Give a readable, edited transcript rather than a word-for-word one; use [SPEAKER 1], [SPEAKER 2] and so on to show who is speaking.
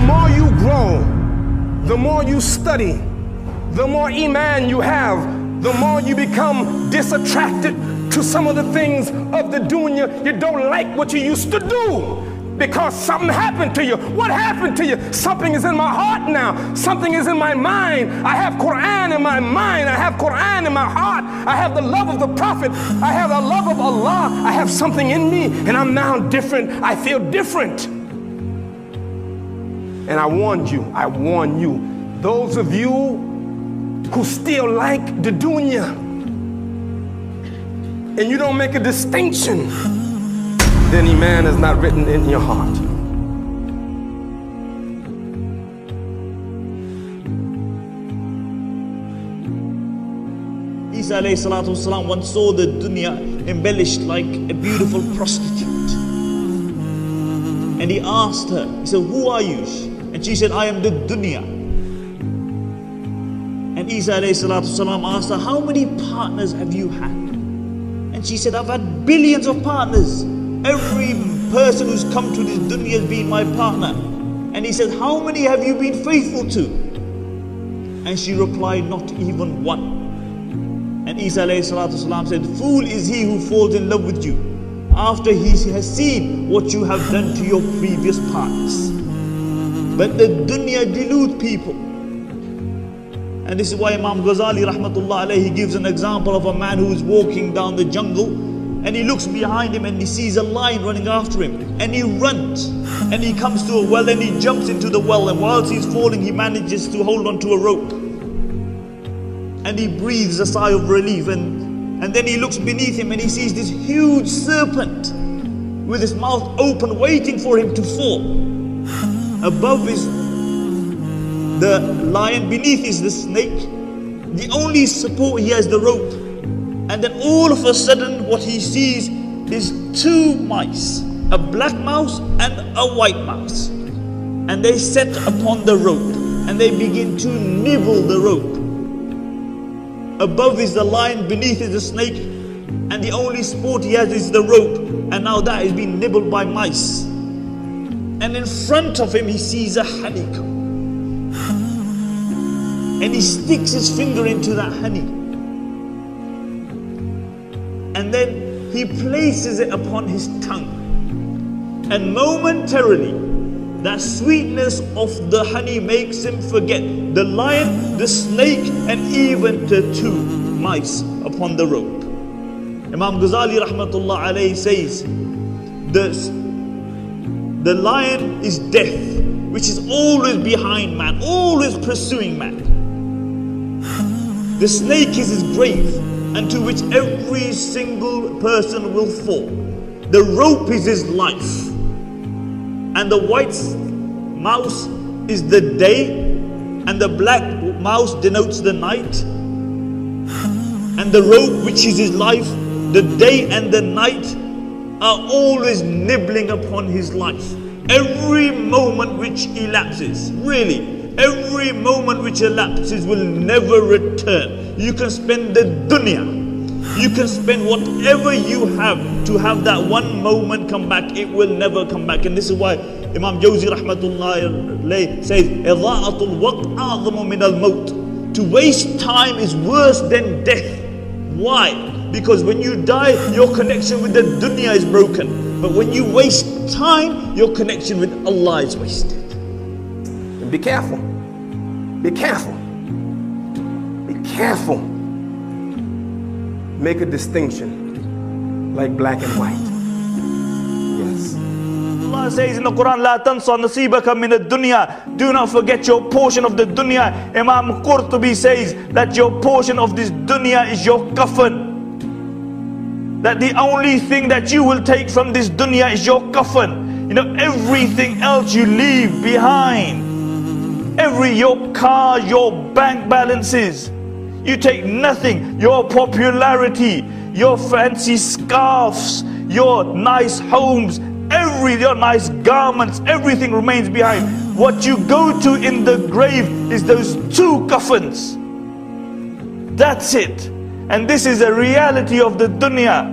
[SPEAKER 1] more you grow, the more you study, the more iman you have, the more you become disattracted to some of the things of the dunya. You don't like what you used to do because something happened to you. What happened to you? Something is in my heart now. Something is in my mind. I have Quran in my mind. I have Quran in my heart. I have the love of the Prophet. I have the love of Allah. I have something in me, and I'm now different. I feel different. And I warn you, those of you who still like the dunya, and you don't make a distinction, then iman is not written in your heart.
[SPEAKER 2] Isa alayhi salatu wasalam once saw the dunya embellished like a beautiful prostitute. And he asked her, he said, who are you? And she said, I am the dunya. And Isa alayhi salatu wasalam asked her, how many partners have you had? And she said, I've had billions of partners. Every person who's come to this dunya has been my partner. And he said, how many have you been faithful to? And she replied, not even one. And Isa alayhi salatu wasalam said, fool is he who falls in love with you after he has seen what you have done to your previous partners. But the dunya deludes people. And this is why Imam Ghazali rahmatullah alayhi gives an example of a man who is walking down the jungle, and he looks behind him and he sees a lion running after him, and he runs and he comes to a well and he jumps into the well, and whilst he's falling he manages to hold on to a rope, and he breathes a sigh of relief, and then he looks beneath him and he sees this huge serpent with his mouth open waiting for him to fall. Above is the lion, beneath is the snake. The only support he has the rope. And then all of a sudden what he sees is two mice, a black mouse and a white mouse. And they set upon the rope and they begin to nibble the rope. Above is the lion, beneath is the snake, and the only support he has is the rope. And now that is being nibbled by mice. And in front of him he sees a honeycomb. And he sticks his finger into that honey. And then he places it upon his tongue. And momentarily, that sweetness of the honey makes him forget the lion, the snake, and even the two mice upon the rope. Imam Ghazali rahmatullah alayhi says, the lion is death, which is always behind man, always pursuing man. The snake is his grave, and to which every single person will fall. The rope is his life. And the white mouse is the day, and the black mouse denotes the night. And the rope, which is his life, the day and the night are always nibbling upon his life. Every moment which elapses, really, every moment which elapses will never return. You can spend the dunya, you can spend whatever you have to have that one moment come back. It will never come back. And this is why Imam Jawzi rahmatullah alayhi says, "Idha'atul waqt a'zamu min al-maut." To waste time is worse than death. Why? Because when you die, your connection with the dunya is broken. But when you waste time, your connection with Allah is wasted.
[SPEAKER 1] Be careful. Be careful. Be careful. Make a distinction like black and white. Yes.
[SPEAKER 2] Allah says in the Quran, "La tansa nasibaka min ad-dunya." Do not forget your portion of the dunya. Imam Qurtubi says that your portion of this dunya is your kafan. That the only thing that you will take from this dunya is your kafan. You know, everything else you leave behind. Your car, your bank balances, you take nothing. Your popularity, your fancy scarves, your nice homes, your nice garments, everything remains behind. What you go to in the grave is those two coffins. That's it. And this is a reality of the dunya.